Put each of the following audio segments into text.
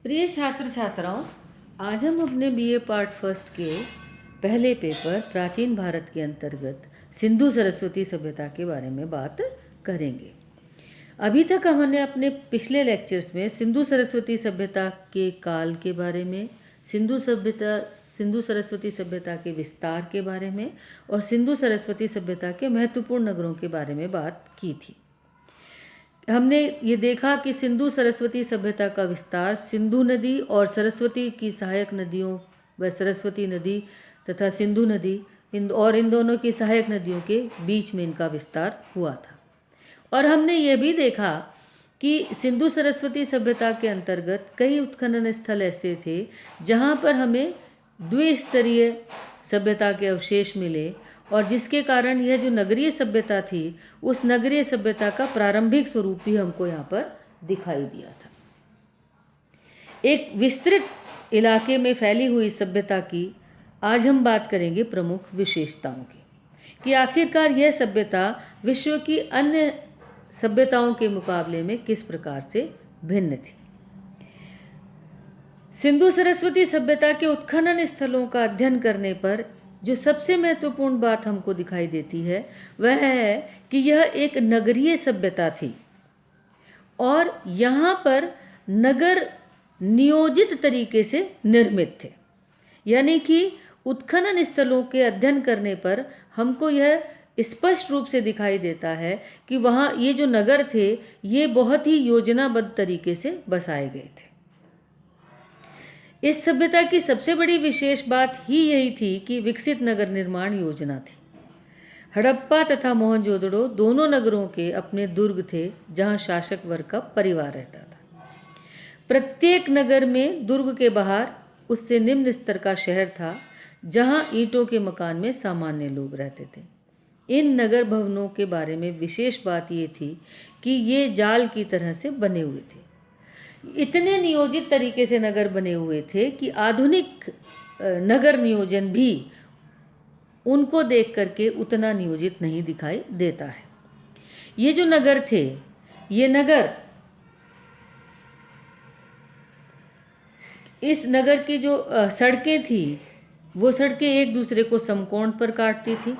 प्रिय छात्र छात्राओं, आज हम अपने बीए पार्ट फर्स्ट के पहले पेपर प्राचीन भारत के अंतर्गत सिंधु सरस्वती सभ्यता के बारे में बात करेंगे। अभी तक हमने अपने पिछले लेक्चर्स में सिंधु सरस्वती सभ्यता के काल के बारे में, सिंधु सरस्वती सभ्यता के विस्तार के बारे में और सिंधु सरस्वती सभ्यता के महत्वपूर्ण नगरों के बारे में बात की थी। हमने ये देखा कि सिंधु सरस्वती सभ्यता का विस्तार सिंधु नदी और सरस्वती की सहायक नदियों व सरस्वती नदी तथा सिंधु नदी इन दोनों की सहायक नदियों के बीच में इनका विस्तार हुआ था। और हमने ये भी देखा कि सिंधु सरस्वती सभ्यता के अंतर्गत कई उत्खनन स्थल ऐसे थे जहाँ पर हमें द्विस्तरीय सभ्यता के अवशेष मिले और जिसके कारण यह जो नगरीय सभ्यता थी उस नगरीय सभ्यता का प्रारंभिक स्वरूप भी हमको यहाँ पर दिखाई दिया था। एक विस्तृत इलाके में फैली हुई सभ्यता की आज हम बात करेंगे प्रमुख विशेषताओं की कि आखिरकार यह सभ्यता विश्व की अन्य सभ्यताओं के मुकाबले में किस प्रकार से भिन्न थी। सिंधु सरस्वती सभ्यता के उत्खनन स्थलों का अध्ययन करने पर जो सबसे महत्वपूर्ण बात हमको दिखाई देती है वह है कि यह एक नगरीय सभ्यता थी और यहाँ पर नगर नियोजित तरीके से निर्मित थे। यानी कि उत्खनन स्थलों के अध्ययन करने पर हमको यह स्पष्ट रूप से दिखाई देता है कि वहाँ ये जो नगर थे ये बहुत ही योजनाबद्ध तरीके से बसाए गए थे। इस सभ्यता की सबसे बड़ी विशेष बात ही यही थी कि विकसित नगर निर्माण योजना थी। हड़प्पा तथा मोहनजोदड़ो दोनों नगरों के अपने दुर्ग थे जहां शासक वर्ग का परिवार रहता था। प्रत्येक नगर में दुर्ग के बाहर उससे निम्न स्तर का शहर था जहां ईंटों के मकान में सामान्य लोग रहते थे। इन नगर भवनों के बारे में विशेष बात ये थी कि ये जाल की तरह से बने हुए थे। इतने नियोजित तरीके से नगर बने हुए थे कि आधुनिक नगर नियोजन भी उनको देख करके उतना नियोजित नहीं दिखाई देता है। ये जो नगर थे, ये नगर, इस नगर की जो सड़कें थी वो सड़कें एक दूसरे को समकोण पर काटती थी।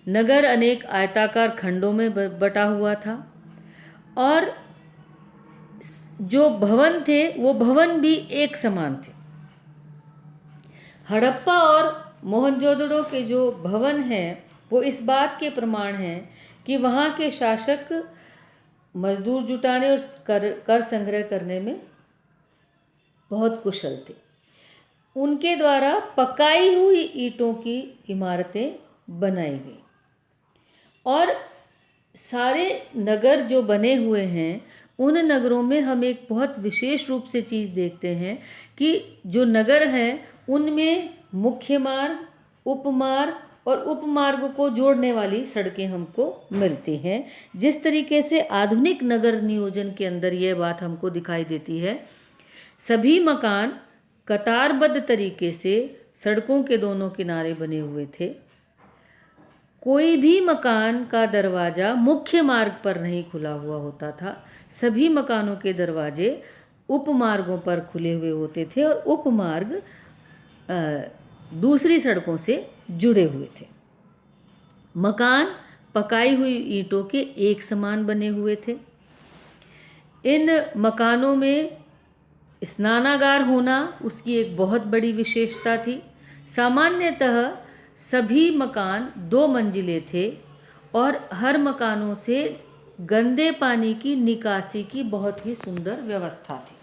नगर अनेक आयताकार खंडों में बटा हुआ था और जो भवन थे वो भवन भी एक समान थे। हड़प्पा और मोहनजोदड़ो के जो भवन हैं वो इस बात के प्रमाण हैं कि वहाँ के शासक मजदूर जुटाने और कर संग्रह करने में बहुत कुशल थे। उनके द्वारा पकाई हुई ईंटों की इमारतें बनाई गई और सारे नगर जो बने हुए हैं उन नगरों में हम एक बहुत विशेष रूप से चीज़ देखते हैं कि जो नगर हैं उनमें मुख्य मार्ग, उपमार्ग और उपमार्ग को जोड़ने वाली सड़कें हमको मिलती हैं। जिस तरीके से आधुनिक नगर नियोजन के अंदर यह बात हमको दिखाई देती है, सभी मकान कतारबद्ध तरीके से सड़कों के दोनों किनारे बने हुए थे। कोई भी मकान का दरवाज़ा मुख्य मार्ग पर नहीं खुला हुआ होता था। सभी मकानों के दरवाजे उपमार्गों पर खुले हुए होते थे और उपमार्ग दूसरी सड़कों से जुड़े हुए थे। मकान पकाई हुई ईंटों के एक समान बने हुए थे। इन मकानों में स्नानागार होना उसकी एक बहुत बड़ी विशेषता थी। सामान्यतः सभी मकान 2 मंजिले थे और हर मकानों से गंदे पानी की निकासी की बहुत ही सुंदर व्यवस्था थी।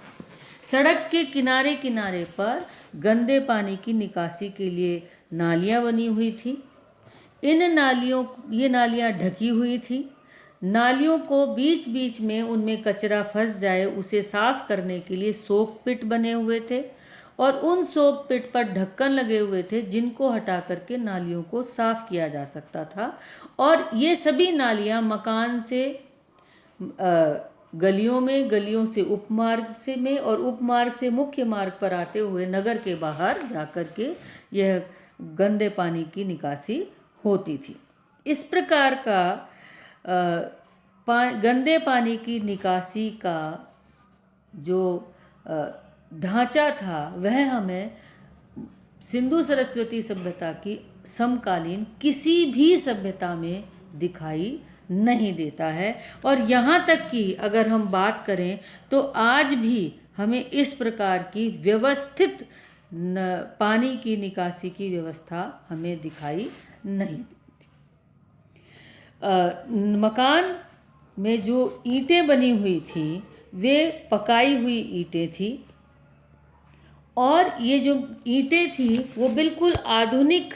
सड़क के किनारे किनारे पर गंदे पानी की निकासी के लिए नालियाँ बनी हुई थी। ये नालियाँ ढकी हुई थी। नालियों को बीच बीच में उनमें कचरा फंस जाए उसे साफ करने के लिए सोक पिट बने हुए थे और उन सोक पिट पर ढक्कन लगे हुए थे जिनको हटा करके नालियों को साफ किया जा सकता था। और ये सभी नालियाँ मकान से गलियों से उपमार्ग से में और उपमार्ग से मुख्य मार्ग पर आते हुए नगर के बाहर जाकर के यह गंदे पानी की निकासी होती थी। इस प्रकार का गंदे पानी की निकासी का जो ढांचा था वह हमें सिंधु सरस्वती सभ्यता की समकालीन किसी भी सभ्यता में दिखाई नहीं देता है। और यहाँ तक कि अगर हम बात करें तो आज भी हमें इस प्रकार की व्यवस्थित पानी की निकासी की व्यवस्था हमें दिखाई नहीं। मकान में जो ईंटें बनी हुई थी वे पकाई हुई ईंटें थी, और ये जो ईंटें थी वो बिल्कुल आधुनिक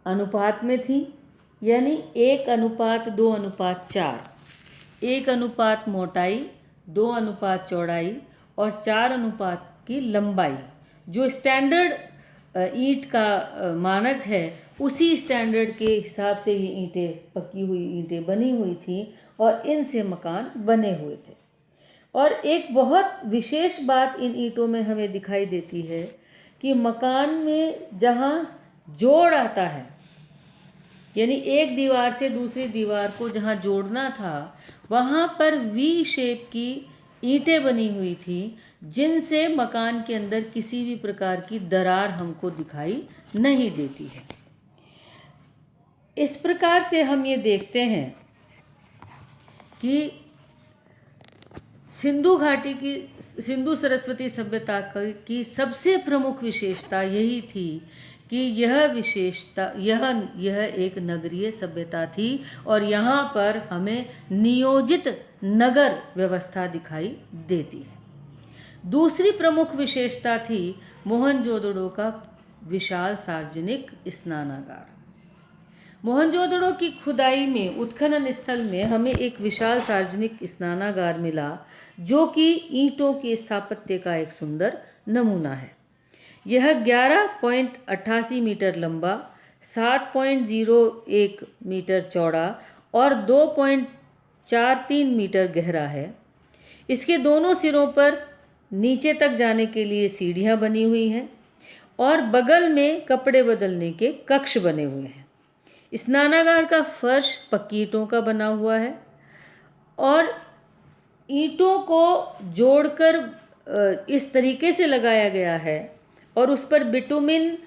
अनुपात में थी, यानी 1:2:4, 1 मोटाई, 2 चौड़ाई और 4 की लंबाई। जो स्टैंडर्ड ईंट का मानक है उसी स्टैंडर्ड के हिसाब से ये ईंटें, पकी हुई ईंटें बनी हुई थी और इनसे मकान बने हुए थे। और एक बहुत विशेष बात इन ईंटों में हमें दिखाई देती है कि मकान में जहाँ जोड़ आता है, यानी एक दीवार से दूसरी दीवार को जहाँ जोड़ना था वहाँ पर वी शेप की ईंटें बनी हुई थी, जिनसे मकान के अंदर किसी भी प्रकार की दरार हमको दिखाई नहीं देती है। इस प्रकार से हम ये देखते हैं कि सिंधु घाटी की, सिंधु सरस्वती सभ्यता की सबसे प्रमुख विशेषता यही थी कि यह एक नगरीय सभ्यता थी और यहाँ पर हमें नियोजित नगर व्यवस्था दिखाई देती है। दूसरी प्रमुख विशेषता थी मोहनजोदड़ो का विशाल सार्वजनिक स्नानागार। मोहनजोदड़ो की खुदाई में, उत्खनन स्थल में हमें एक विशाल सार्वजनिक स्नानागार मिला, जो कि ईंटों के स्थापत्य का एक सुंदर नमूना है। यह 11.88 मीटर लंबा, 7.01 मीटर चौड़ा और 2.43 मीटर गहरा है। इसके दोनों सिरों पर नीचे तक जाने के लिए सीढ़ियाँ बनी हुई हैं और बगल में कपड़े बदलने के कक्ष बने हुए हैं। स्नानागार का फर्श पक्की ईंटों का बना हुआ है और ईंटों को जोड़कर इस तरीके से लगाया गया है और उस पर बिटुमिन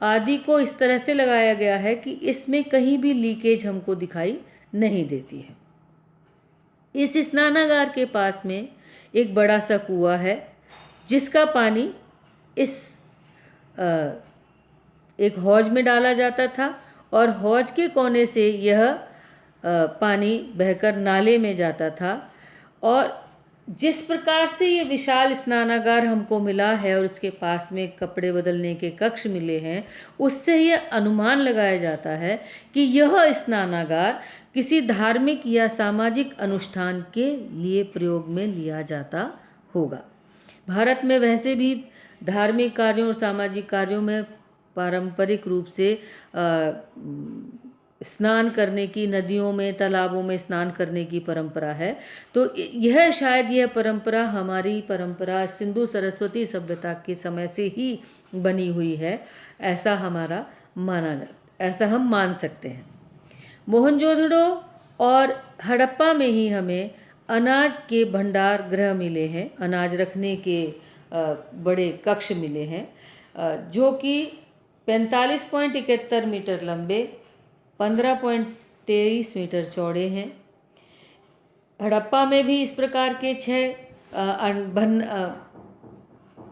आदि को इस तरह से लगाया गया है कि इसमें कहीं भी लीकेज हमको दिखाई नहीं देती है। इस स्नानागार के पास में एक बड़ा सा कुआं है, जिसका पानी इस एक हौज में डाला जाता था और हौज के कोने से यह पानी बहकर नाले में जाता था। और जिस प्रकार से ये विशाल स्नानागार हमको मिला है और उसके पास में कपड़े बदलने के कक्ष मिले हैं, उससे यह अनुमान लगाया जाता है कि यह स्नानागार किसी धार्मिक या सामाजिक अनुष्ठान के लिए प्रयोग में लिया जाता होगा। भारत में वैसे भी धार्मिक कार्यों और सामाजिक कार्यों में पारंपरिक रूप से स्नान करने की, नदियों में, तालाबों में स्नान करने की परंपरा है। तो यह परंपरा हमारी परंपरा सिंधु सरस्वती सभ्यता के समय से ही बनी हुई है, ऐसा हम मान सकते हैं। मोहनजोदड़ो और हड़प्पा में ही हमें अनाज के भंडार गृह मिले हैं, अनाज रखने के बड़े कक्ष मिले हैं, जो कि 45.71 मीटर लंबे, 15.23 मीटर चौड़े हैं। हड़प्पा में भी इस प्रकार के 6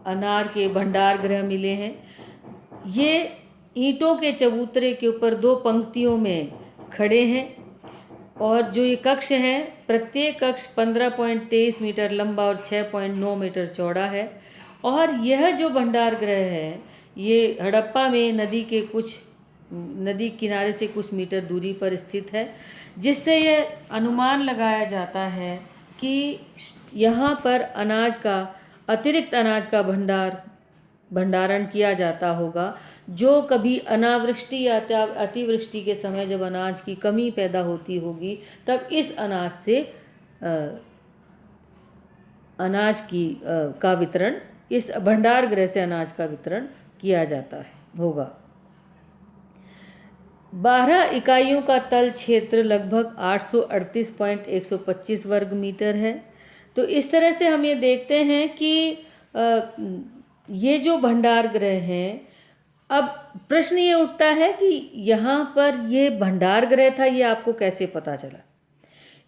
अनार के भंडार गृह मिले हैं। ये ईंटों के चबूतरे के ऊपर 2 पंक्तियों में खड़े हैं और जो ये कक्ष हैं, प्रत्येक कक्ष 15.23 मीटर लंबा और 6.9 मीटर चौड़ा है। और यह जो भंडार गृह है ये हड़प्पा में नदी किनारे से कुछ मीटर दूरी पर स्थित है, जिससे यह अनुमान लगाया जाता है कि यहाँ पर अतिरिक्त अनाज का भंडारण किया जाता होगा, जो कभी अनावृष्टि या अतिवृष्टि के समय जब अनाज की कमी पैदा होती होगी तब इस अनाज से का वितरण, इस भंडार गृह से अनाज का वितरण किया जाता होगा। 12 इकाइयों का तल क्षेत्र लगभग 838.125 वर्ग मीटर है, तो इस तरह से हम ये देखते हैं कि ये जो भंडार गृह हैं, अब प्रश्न ये उठता है कि यहाँ पर ये भंडार गृह था, ये आपको कैसे पता चला?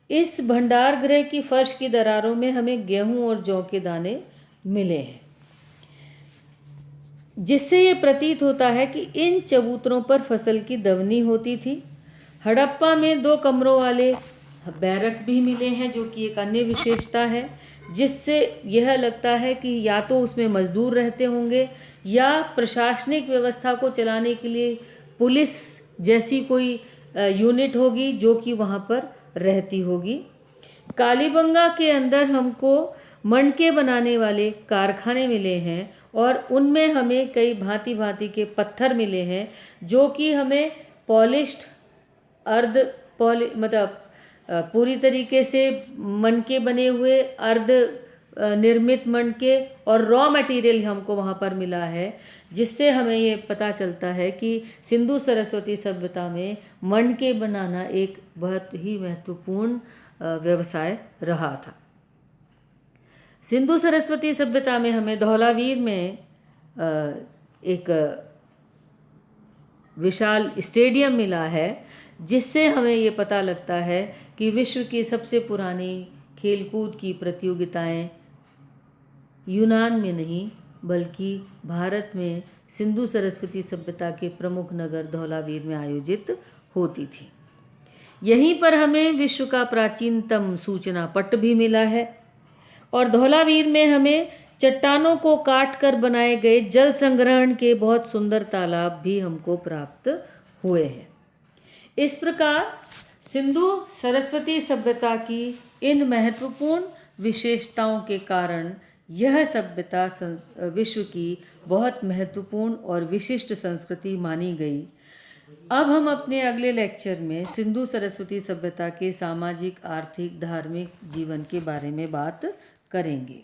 इस भंडार गृह की फर्श की दरारों में हमें गेहूं और जौ के दाने मिले हैं, जिससे ये प्रतीत होता है कि इन चबूतरों पर फसल की दवनी होती थी। हड़प्पा में 2 कमरों वाले बैरक भी मिले हैं, जो कि एक अन्य विशेषता है, जिससे यह लगता है कि या तो उसमें मजदूर रहते होंगे या प्रशासनिक व्यवस्था को चलाने के लिए पुलिस जैसी कोई यूनिट होगी जो कि वहाँ पर रहती होगी। कालीबंगा के अंदर हमको मणके बनाने वाले कारखाने मिले हैं और उनमें हमें कई भांति भांति के पत्थर मिले हैं, जो कि हमें पॉलिश्ड मतलब पूरी तरीके से मणके बने हुए, अर्ध निर्मित मणके और रॉ मटेरियल हमको वहाँ पर मिला है, जिससे हमें ये पता चलता है कि सिंधु सरस्वती सभ्यता में मणके बनाना एक बहुत ही महत्वपूर्ण व्यवसाय रहा था। सिंधु सरस्वती सभ्यता में हमें धौलावीर में एक विशाल स्टेडियम मिला है, जिससे हमें ये पता लगता है कि विश्व की सबसे पुरानी खेलकूद की प्रतियोगिताएं यूनान में नहीं बल्कि भारत में सिंधु सरस्वती सभ्यता के प्रमुख नगर धौलावीर में आयोजित होती थी। यहीं पर हमें विश्व का प्राचीनतम सूचना पट भी मिला है और धौलावीर में हमें चट्टानों को काट कर बनाए गए जल संग्रहण के बहुत सुंदर तालाब भी हमको प्राप्त हुए हैं। इस प्रकार सिंधु सरस्वती सभ्यता की इन महत्वपूर्ण विशेषताओं के कारण यह सभ्यता विश्व की बहुत महत्वपूर्ण और विशिष्ट संस्कृति मानी गई। अब हम अपने अगले लेक्चर में सिंधु सरस्वती सभ्यता के सामाजिक, आर्थिक, धार्मिक जीवन के बारे में बात करेंगे।